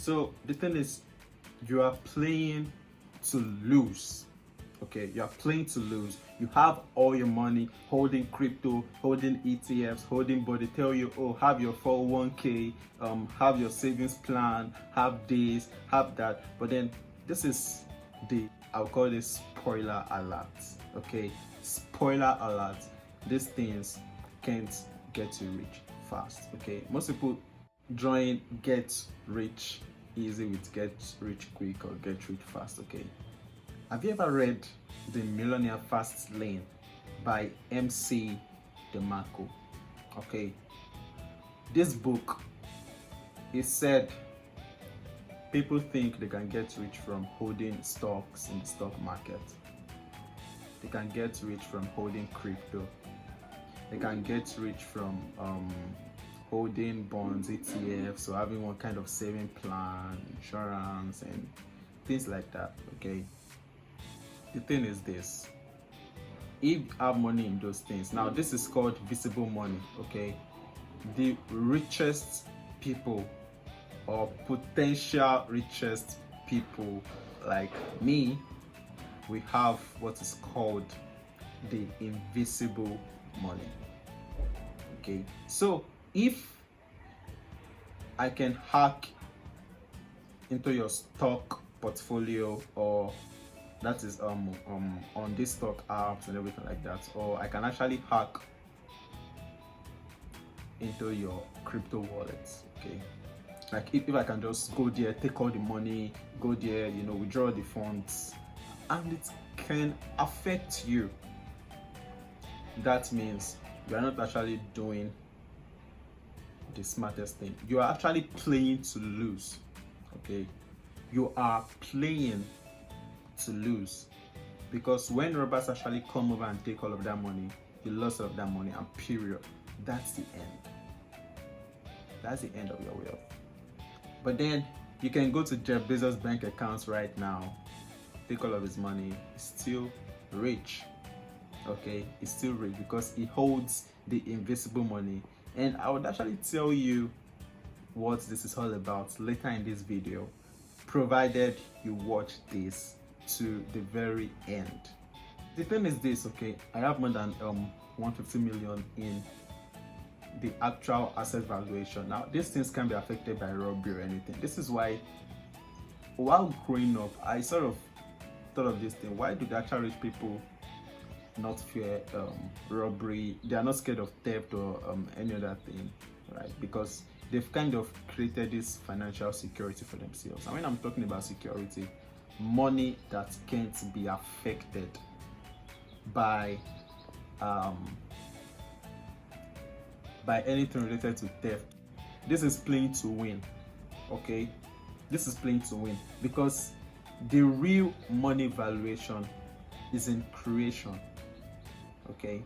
So the thing is, you are playing to lose. Okay, you are playing to lose. You have all your money holding crypto, holding ETFs, holding, but they tell you, oh, have your 401k, have your savings plan, have this, have that. But then this is I'll call this spoiler alert. Okay, spoiler alert. These things can't get you rich fast. Okay, most people join get rich easy with get rich quick or get rich fast. Okay, have you ever read The Millionaire Fast Lane by MC DeMarco? Okay, this book, it said people think they can get rich from holding stocks in the stock market. They can get rich from holding crypto. They can get rich from holding bonds, ETFs, or having one kind of saving plan, insurance, and things like that. Okay, the thing is this: if you have money in those things, now this is called visible money. Okay, the richest people or potential richest people like me, we have what is called the invisible money. Okay, so if I can hack into your stock portfolio, or that is on these stock apps and everything like that, or I can actually hack into your crypto wallets. Okay, like if I can just go there, take all the money, go there, withdraw the funds, and it can affect you. That means you are not actually doing the smartest thing. You are actually playing to lose. Okay, you are playing to lose, because when robbers actually come over and take all of that money, you lost all of that money, and period. That's the end. That's the end of your wealth. But then you can go to Jeff Bezos' bank accounts right now, take all of his money, he's still rich. Okay, he's still rich because he holds the invisible money. And I would actually tell you what this is all about later in this video, provided you watch this to the very end. The thing is this, okay, I have more than 150 million in the actual asset valuation. Now, these things can be affected by robbery or anything. This is why, while growing up, I sort of thought of this thing: why do the actual rich people not fear robbery? They are not scared of theft or any other thing, right? Because they've kind of created this financial security for themselves. And when I'm talking about security, money that can't be affected by anything related to theft. This is playing to win. Okay, this is playing to win, because the real money valuation is in creation. Okay,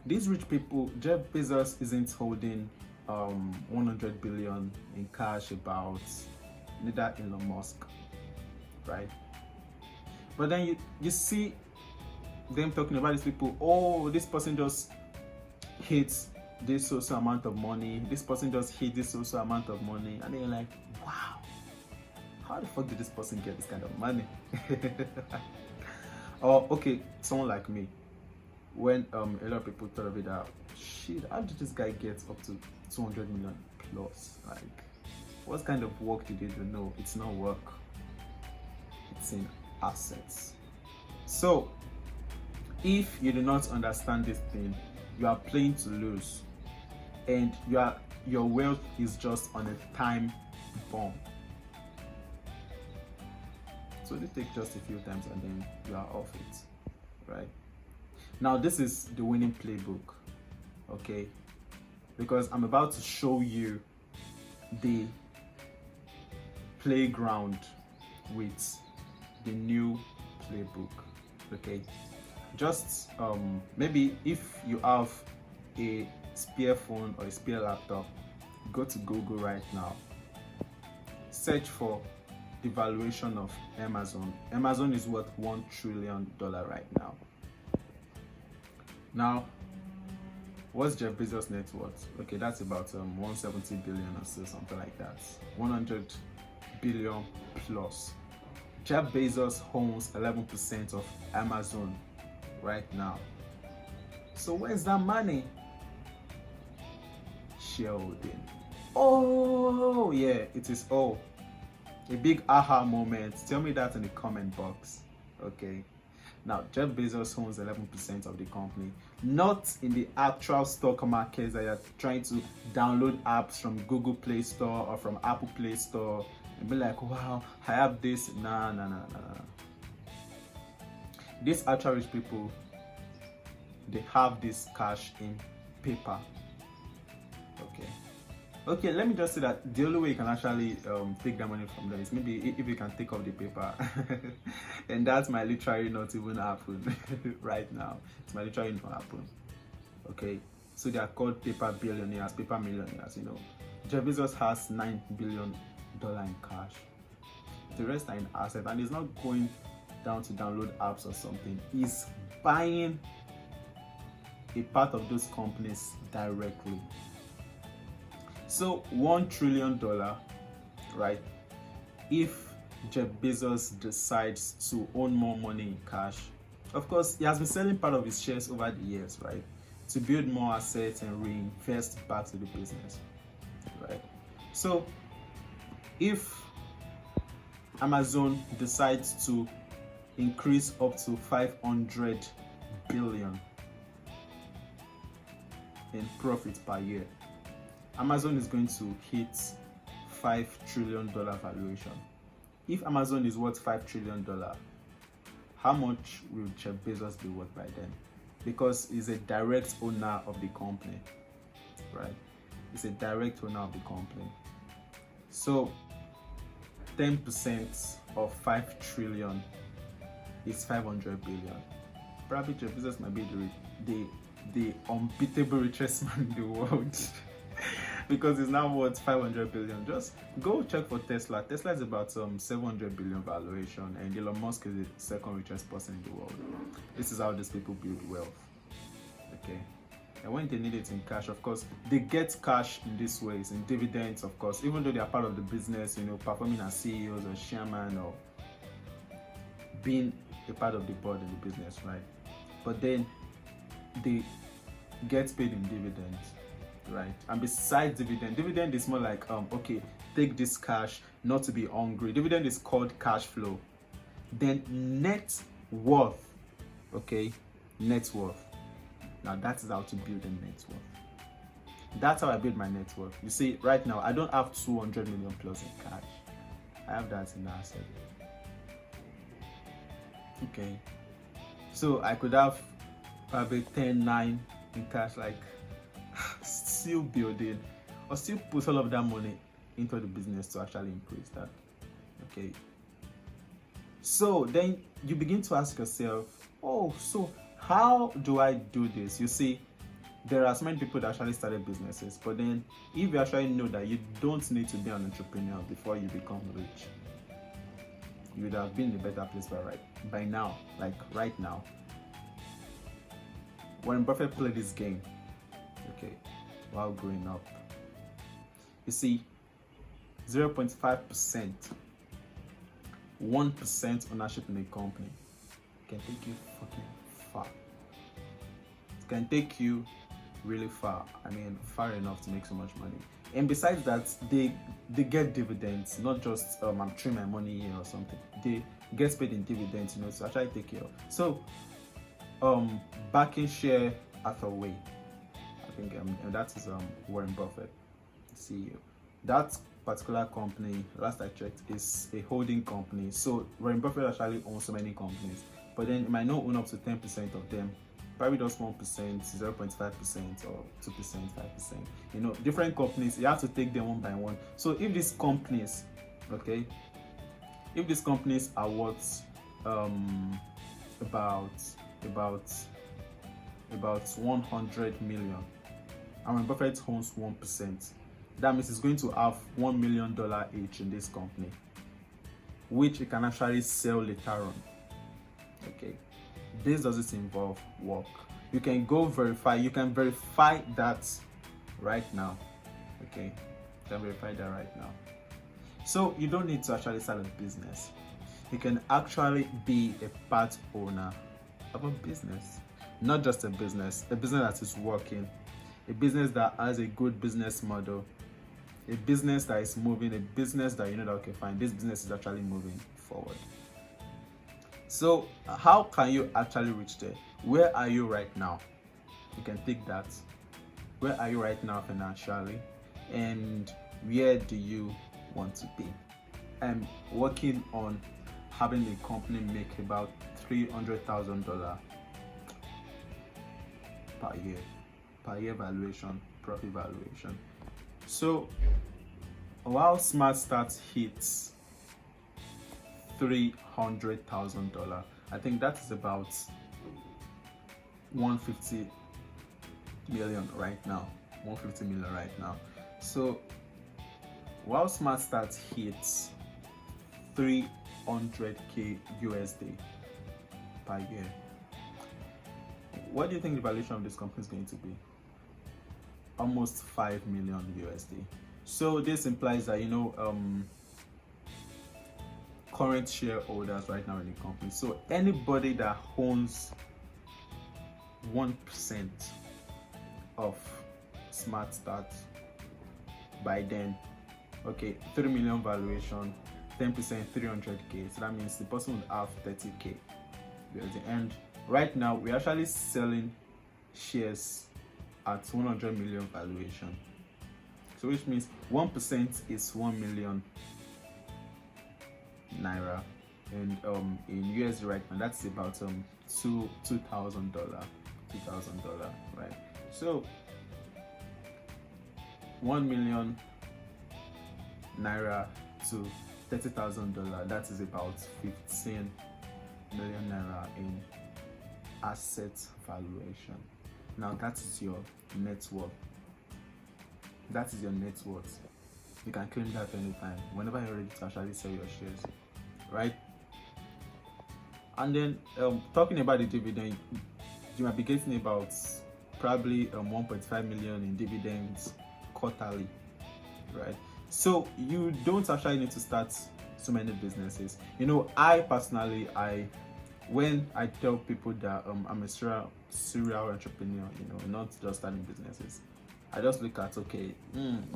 these rich people, Jeff Bezos isn't holding 100 billion in cash about, neither Elon Musk, right? But then you see them talking about these people: oh, this person just hits this social amount of money, this person just hit this social amount of money, and then you're like, wow, how the fuck did this person get this kind of money? Or okay, someone like me, when a lot of people thought of it out, shit, how did this guy get up to 200 million plus? Like, what kind of work did he do? No, it's not work, it's in assets. So if you do not understand this thing, you are playing to lose, and your wealth is just on a time bomb. So they take just a few times and then you are off it, right? Now this is the winning playbook, okay? Because I'm about to show you the playground with the new playbook, okay? Just maybe if you have a spare phone or a spare laptop, go to Google right now, search for the valuation of Amazon. Amazon is worth $1 trillion right now. Now, what's Jeff Bezos' net worth? Okay, that's about 170 billion or so, something like that. 100 billion plus. Jeff Bezos owns 11% of Amazon right now. So where's that money? Shareholding. Oh yeah, it is all a big aha moment. Tell me that in the comment box. Okay. Now, Jeff Bezos owns 11% of the company, not in the actual stock markets that you're trying to download apps from Google Play Store or from Apple Play Store and be like, wow, I have this. Nah. These ultra rich people, they have this cash in paper. Okay, let me just say that the only way you can actually take that money from them is maybe if you can take off the paper. And that might literally not even happen right now. It might literally not happen. Okay, so they are called paper billionaires, paper millionaires, you know. Jeff Bezos has $9 billion in cash. The rest are in assets, and he's not going down to download apps or something. He's buying a part of those companies directly. So $1 trillion, right? If Jeff Bezos decides to own more money in cash, of course, he has been selling part of his shares over the years, right? To build more assets and reinvest back to the business, right? So if Amazon decides to increase up to 500 billion in profit per year, Amazon is going to hit $5 trillion valuation. If Amazon is worth $5 trillion, how much will Jeff Bezos be worth by then? Because he's a direct owner of the company, right? He's a direct owner of the company. So 10% of 5 trillion is 500 billion. Probably Jeff Bezos might be the unbeatable richest man in the world. Because it's now worth 500 billion. Just go check for Tesla. Tesla is about 700 billion valuation, and Elon Musk is the second richest person in the world. This is how these people build wealth. Okay, and when they need it in cash, of course, they get cash in these ways, in dividends, of course, even though they are part of the business, you know, performing as CEOs or chairman or being a part of the board in the business, right? But then they get paid in dividends. Right, and besides dividend is more like okay, take this cash not to be hungry. Dividend is called cash flow. Then net worth, okay, net worth. Now that is how to build a net worth. That's how I build my net worth. You see, right now I don't have 200 million plus in cash. I have that in asset. Okay, so I could have probably 10-9 in cash, like still building or still put all of that money into the business to actually increase that. Okay, so then you begin to ask yourself, oh, so how do I do this? You see, there are so many people that actually started businesses, but then if you actually know that you don't need to be an entrepreneur before you become rich, you would have been in a better place by now, like right now. Warren Buffett played this game, okay, while growing up. You see, 0.5%, 1% ownership in a company can take you fucking far. It can take you really far. I mean, far enough to make so much money. And besides that, they get dividends, not just I'm throwing my money here or something. They get paid in dividends, you know, to actually take care of. So, backing share Hathaway, I think that is Warren Buffett, CEO. That particular company, last I checked, is a holding company. So Warren Buffett actually owns so many companies, but then it might not own up to 10% of them. Probably just 1%, 0.5%, or 2%, 5%. You know, different companies, you have to take them one by one. So if these companies, okay, if these companies are worth about 100 million, and when Buffett owns 1%, that means it's going to have $1 million each in this company, which it can actually sell later on. Okay, this doesn't involve work. You can go verify. You can verify that right now. Okay, you can verify that right now. So you don't need to actually start a business. You can actually be a part owner of a business. Not just a business that is working, a business that has a good business model, a business that is moving, a business that you know that, okay, fine, this business is actually moving forward. So how can you actually reach there? Where are you right now? You can take that. Where are you right now financially? And where do you want to be? I'm working on having a company make about $300,000 per year valuation, profit valuation. So while Smart Start hits $300,000, I think that is about 150 million right now. 150 million right now. So while Smart Start hits 300k USD per year, what do you think the valuation of this company is going to be? Almost 5 million USD. So this implies that, you know, current shareholders right now in the company, so anybody that owns 1% of Smart Start by then, okay, 3 million valuation, 10% 300k, so that means the person would have 30k. And right now we're actually selling shares at 100 million valuation, so which means 1% is 1 million naira, and in USD right now that's about $2,000, right? So 1 million naira to $30,000, that is about 15 million naira in asset valuation. Now that is your net worth. That is your net worth. You can claim that anytime, whenever you're ready to actually sell your shares, right? And then talking about the dividend, you might be getting about probably 1.5 million in dividends quarterly, right? So you don't actually need to start so many businesses. You know, I personally, when I tell people that I'm a serial entrepreneur, you know, not just starting businesses, I just look at, okay,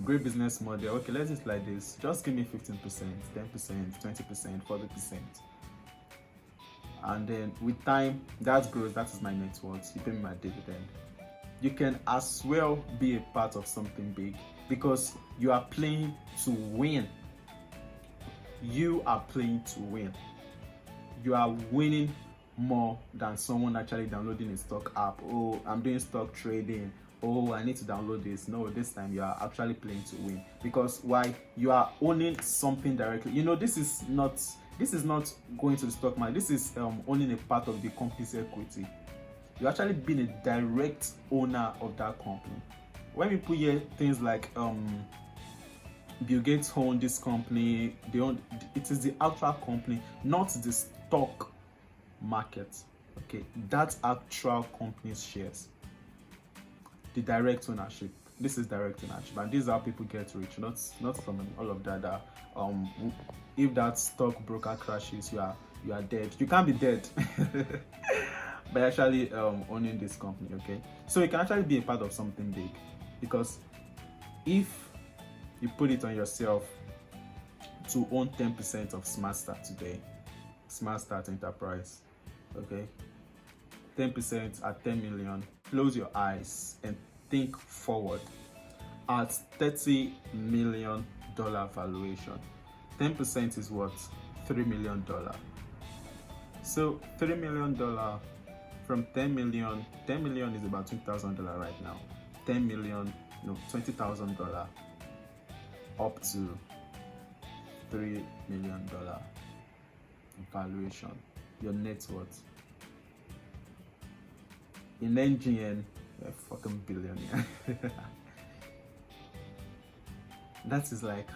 great business model. Okay, let's just like this. Just give me 15%, 10%, 20%, 40%. And then with time, that grows. That is my net worth. You pay me my dividend. You can as well be a part of something big because you are playing to win. You are playing to win. You are winning more than someone actually downloading a stock app. Oh, I'm doing stock trading. Oh, I need to download this. No, this time you are actually playing to win, because why? You are owning something directly. You know, this is not going to the stock market. This is owning a part of the company's equity. You're actually being a direct owner of that company. When we put here things like Bill Gates own this company, it is the actual company, not the stock market. Okay, that's actual company's shares. The direct ownership. This is direct ownership, and this is how people get rich. Not from all of that. If that stockbroker crashes, you are dead. You can't be dead by actually owning this company. Okay, so you can actually be a part of something big, because if you put it on yourself to own 10% of Smart Start today, Smart Start Enterprise, okay, 10% at 10 million. Close your eyes and think forward. At $30 million valuation, 10% is what? $3 million. So $3 million from 10 million, 10 million is about $2,000 right now. 10 million, no, $20,000 up to $3 million valuation. Your net worth. In NGN, you're a fucking billionaire. That is like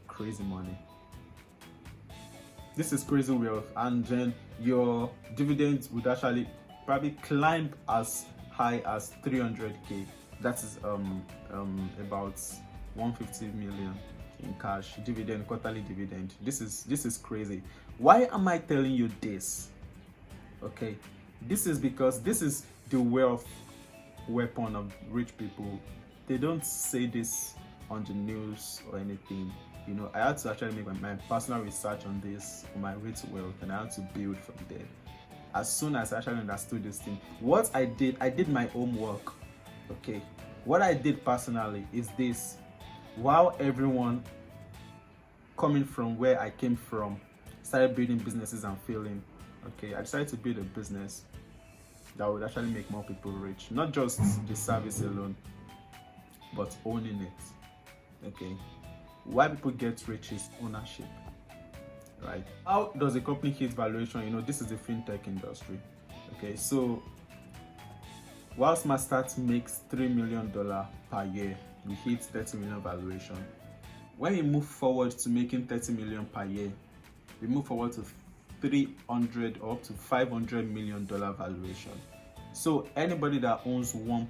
crazy money. This is crazy wealth, and then your dividends would actually probably climb as high as 300k. That is about 150 million in cash, dividend, quarterly dividend. This is crazy. Why am I telling you this? Okay, this is because this is the wealth weapon of rich people. They don't say this on the news or anything. You know, I had to actually make my personal research on this, on my way to wealth, and I had to build from there. As soon as I actually understood this thing, what I did my homework. Okay, what I did personally is this: while everyone coming from where I came from started building businesses and failing, okay, I decided to build a business that would actually make more people rich. Not just the service alone, but owning it. Okay, why people get rich is ownership, right? How does a company hit valuation? You know, this is the fintech industry. Okay, so while SmartStart makes $3 million per year, we hit 30 million valuation. When we move forward to making 30 million per year, we move forward to 300 or up to $500 million valuation. So anybody that owns 1%,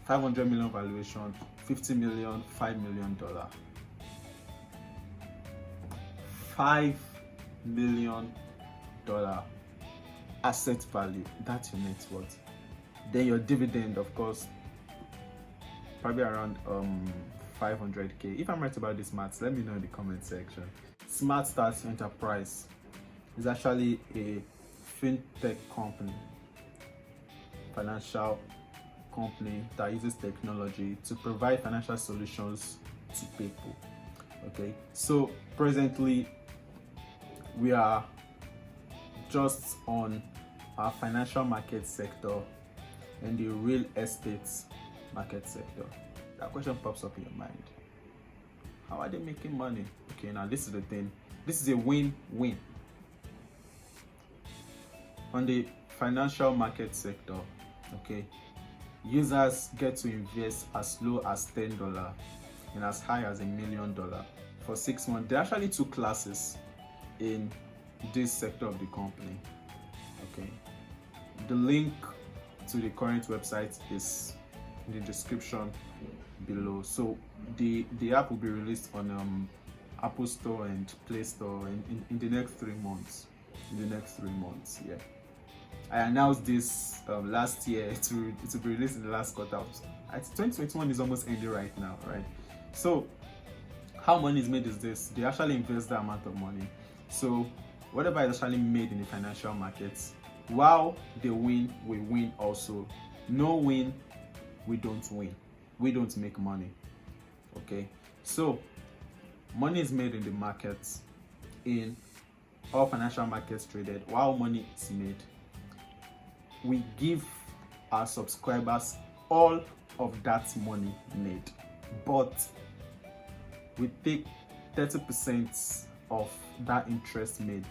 500 million valuation, 50 million, $5 million. $5 million asset value, that's your net worth. Then your dividend, of course, probably around 500k. If I'm right about this maths, let me know in the comment section. SmartStart Enterprise is actually a fintech company, financial company that uses technology to provide financial solutions to people. Okay, so presently we are just on our financial market sector and the real estate market sector. That question pops up in your mind: how are they making money? Okay, now this is the thing. This is a win-win. On the financial market sector, okay, users get to invest as low as $10 and as high as $1 million for 6 months. There are actually 2 classes in this sector of the company. Okay, the link to the current website is in the description below. So the app will be released on Apple Store and Play Store in the next 3 months. In the next 3 months, yeah. I announced this last year to be released in the last quarter. 2021 is almost ending right now, right? So how money is made is this: they actually invest that amount of money. So whatever is actually made in the financial markets, while they win, we win also. No win, we don't win. We don't make money. Okay, so money is made in the markets, in all financial markets traded. While money is made, we give our subscribers all of that money made, but we take 30% of that interest made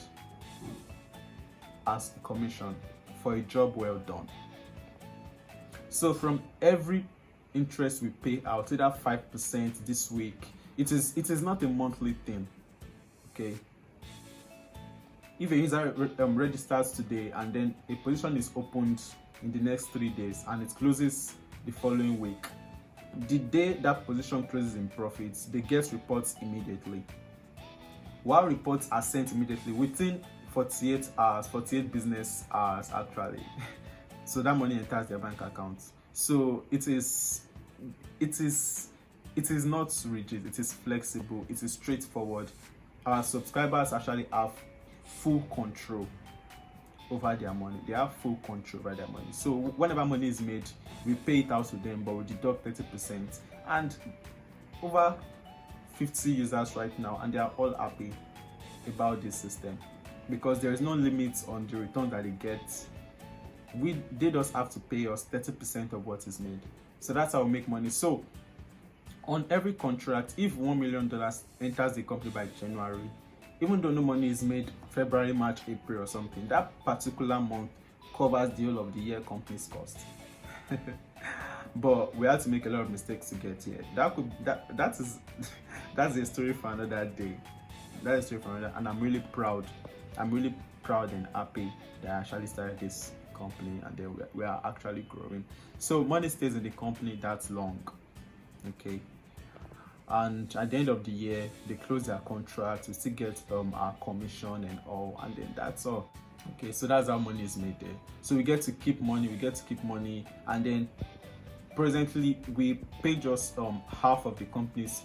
as commission for a job well done. So from every interest we pay out, either 5% this week, it is not a monthly thing. Okay, if a user registers today and then a position is opened in the next 3 days and it closes the following week, the day that position closes in profits, they get reports immediately. While reports are sent immediately within 48 hours, 48 business hours actually. So that money enters their bank account. So it is not rigid, it is flexible, it is straightforward. Our subscribers actually have full control over their money. They have full control over their money. So whenever money is made, we pay it out to them, but we deduct 30%. And over 50 users right now, and they are all happy about this system because there is no limit on the return that they get. They just have to pay us 30% of what is made. So that's how we make money. So on every contract, if $1 million enters the company by January, even though no money is made February, March, April or something, that particular month covers the whole of the year company's cost. But we had to make a lot of mistakes to get here. That's a story for another day. That's a story for another, and I'm really proud and happy that I actually started this company, and then we are actually growing. So money stays in the company that long. Okay, and at the end of the year they close their contract, we still get our commission and all, and then that's all. Okay, so that's how money is made there. So we get to keep money, and then presently we pay just half of the company's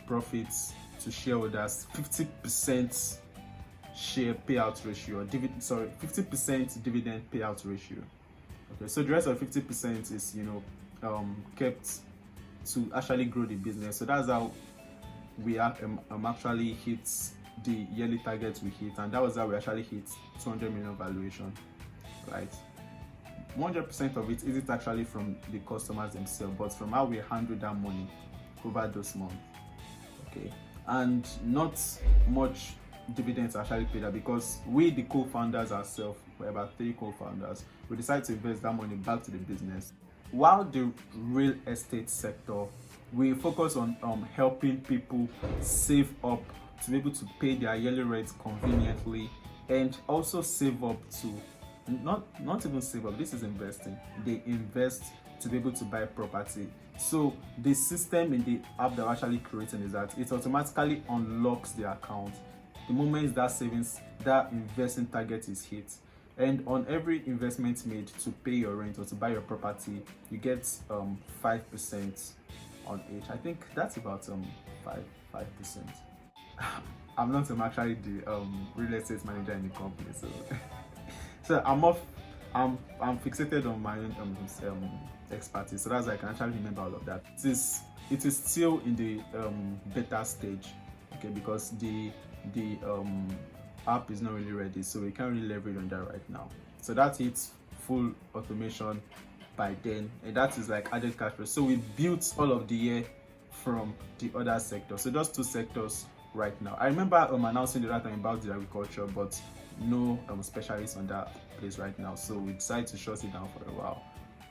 profits to shareholders, 50% share payout ratio, or 50% dividend payout ratio. Okay, so the rest of 50% is kept to actually grow the business. So that's how we actually hit the yearly targets we hit, and that was how we actually hit 200 million valuation, right? 100% of it isn't actually from the customers themselves, but from how we handle that money over those months. Okay, and not much dividends actually paid out, because we, the co-founders ourselves, we're about 3 co-founders, we decided to invest that money back to the business. While the real estate sector, we focus on helping people save up to be able to pay their yearly rent conveniently, and also save up to not even save up, this is investing. They invest to be able to buy property. So the system in the app that we're actually creating is that it automatically unlocks the account the moment that investing target is hit. And on every investment made to pay your rent or to buy your property, you get 5% on each. I think that's about 5%. I'm not actually the real estate manager in the company, so so I'm fixated on my own expertise, so that's why I can actually remember all of that. It is still in the beta stage, okay, because the app is not really ready, so we can't really leverage on that right now. So that hits full automation by then, and that is like added cash flow. So we built all of the year from the other sector, so just 2 sectors right now. I remember announcing the other time about the agriculture, but no specialists on that place right now, so we decided to shut it down for a while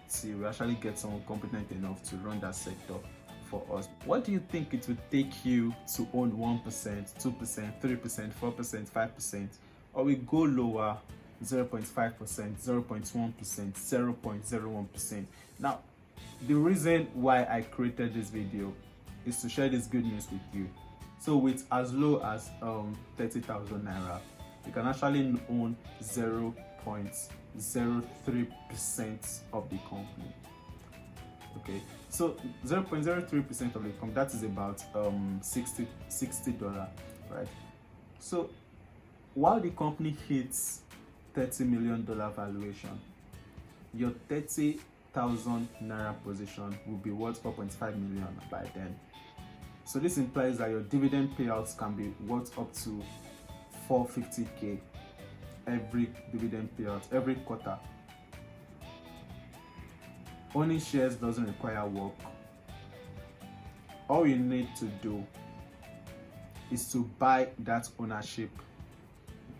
till we actually get someone competent enough to run that sector for us. What do you think it would take you to own 1%, 2%, 3%, 4%, 5%, or we go lower, 0.5%, 0.1%, 0.01%? Now, the reason why I created this video is to share this good news with you. So with as low as 30,000 naira, you can actually own 0.03% of the company. Okay, so 0.03% of the company, that is about $60, right? So while the company hits $30 million valuation, your 30,000 naira position will be worth 4.5 million by then. So this implies that your dividend payouts can be worth up to 450k every dividend payout every quarter. Owning shares doesn't require work. All you need to do is to buy that ownership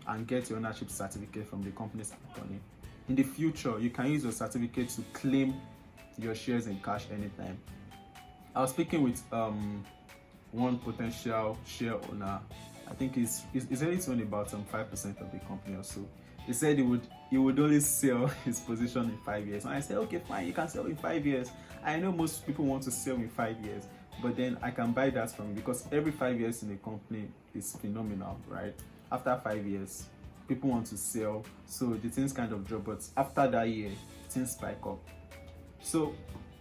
and get your ownership certificate from the company's attorney. In the future, you can use your certificate to claim your shares in cash anytime. I was speaking with one potential share owner. I think he's ready to own about 5% of the company or so. He said he would only sell his position in 5 years. And I said, okay, fine, you can sell in 5 years. I know most people want to sell in 5 years, but then I can buy that from you, because every 5 years in a company is phenomenal, right? After 5 years, people want to sell, so the things kind of drop, but after that year, things spike up. So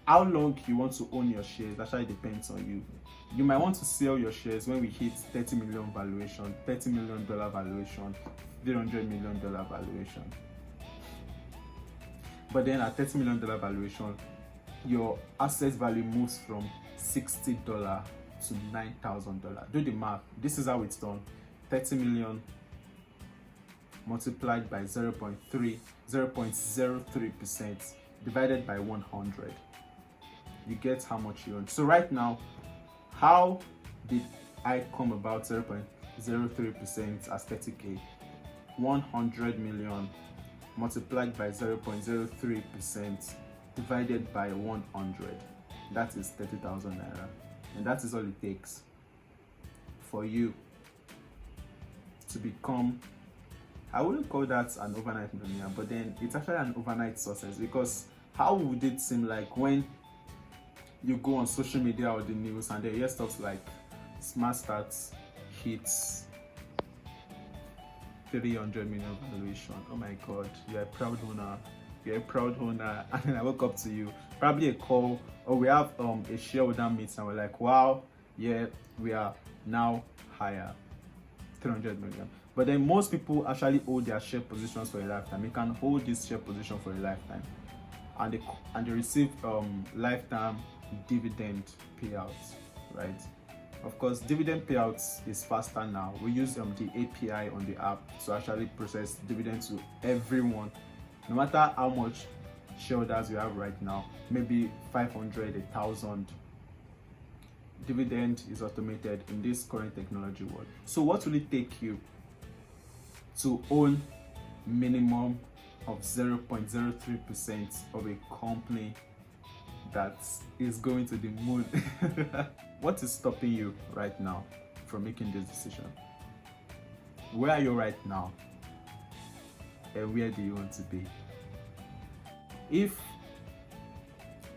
how long you want to own your shares actually depends on you. You might want to sell your shares when we hit 30 million valuation, $30 million valuation, $300 million valuation. But then at $30 million valuation, your asset value moves from $60 to $9,000. Do the math. This is how it's done. 30 million multiplied by 0.03% divided by 100. You get how much you own. So right now, how did I come about 0.03% as 30k? 100 million multiplied by 0.03% divided by 100. That is 30,000 naira. And that is all it takes for you to become, I wouldn't call that an overnight millionaire, but then it's actually an overnight success. Because how would it seem like when you go on social media or the news and they hear stuff like Smart Stats hits 300 million valuation. Oh my god, you're a proud owner. You're a proud owner. And then I woke up to you, probably a call, or we have a shareholder meeting and we're like, wow, yeah, we are now higher, 300 million. But then most people actually hold their share positions for a lifetime. You can hold this share position for a lifetime, and they receive lifetime dividend payouts, right? Of course, dividend payouts is faster now. We use the API on the app to actually process dividends to everyone, no matter how much shareholders you have right now, maybe 500, 1,000. Dividend is automated in this current technology world. So what will it take you to own minimum of 0.03% of a company that is going to the moon? What is stopping you right now from making this decision? Where are you right now? And where do you want to be? If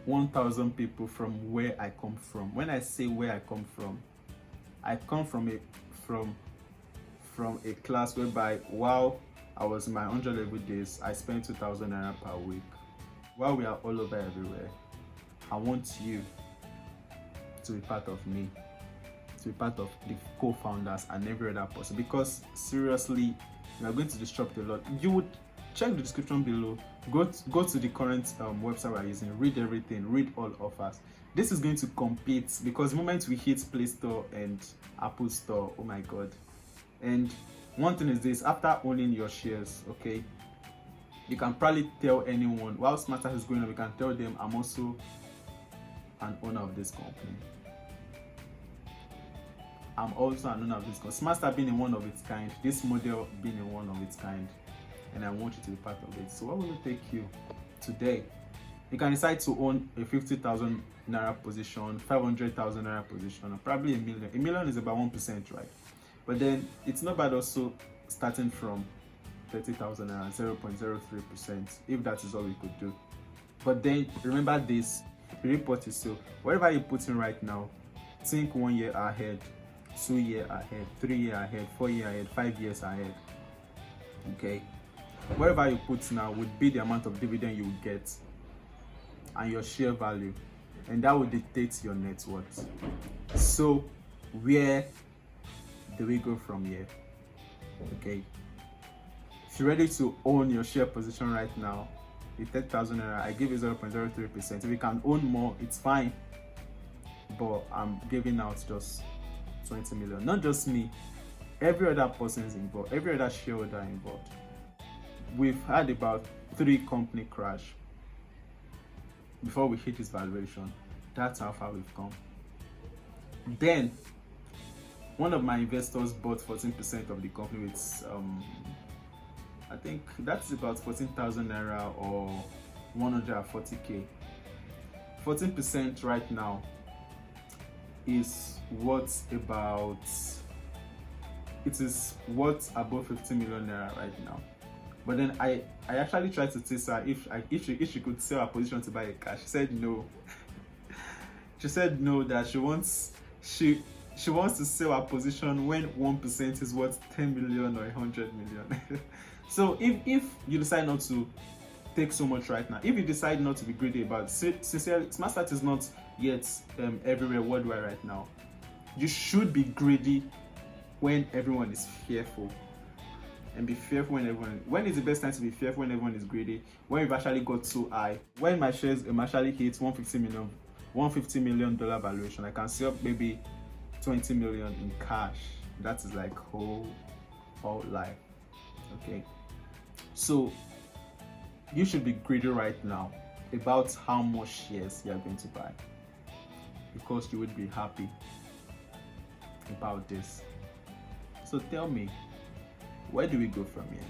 1,000 people from where I come from, when I say where I come from from a class whereby while I was in my 100 level days, I spent 2,000 naira per week. While we are all over everywhere, I want you to be part of me, to be part of the co-founders and every other person, because seriously, we are going to disrupt a lot. You would check the description below, go to the current website we're using, read everything, read all offers. This is going to compete, because the moment we hit Play Store and Apple Store, oh my god. And one thing is this: after owning your shares, okay, you can probably tell anyone, while Smarter is going on, we can tell them, I'm also an owner of this company. I'm also an owner of this company. Smarter being in one of its kind, this model being in one of its kind, and I want you to be part of it. So what will it take you today? You can decide to own a 50,000 naira position, 500,000 naira position, or probably a million. A million is about 1%, right? But then it's not bad also starting from 30,000 naira, 0.03%, if that is all we could do. But then remember this, the report is so whatever you put in right now, think 1 year ahead, 2 years ahead, 3 years ahead, 4 years ahead, 5 years ahead. Okay, whatever you put now would be the amount of dividend you will get and your share value, and that will dictate your net worth. So where do we go from here? Okay, if you're ready to own your share position right now, the 10,000 naira, I give you 0.03%. If you can own more, it's fine, but I'm giving out just 20 million. Not just me, every other person is involved, every other shareholder involved. We've had about 3 company crash before we hit this valuation. That's how far we've come. Then one of my investors bought 14% of the company with I think that's about 14,000 naira or 140k. 14% right now is worth about, it is worth above 50 million naira right now. But then I actually tried to test her if she could sell her position to buy a car. She said no. She said no, that she wants to sell her position when 1% is worth 10 million or 100 million. So if you decide not to take so much right now, if you decide not to be greedy about it, sincerely, Smart Start is not yet everywhere worldwide right now. You should be greedy when everyone is fearful, and be fearful when is the best time to be fearful? When everyone is greedy, when you've actually got so high. When my shares actually hit $150 million valuation, I can sell maybe 20 million in cash. That is like whole life. Okay, so you should be greedy right now about how much shares you are going to buy, because you would be happy about this. So tell me, where do we go from here?